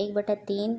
1/3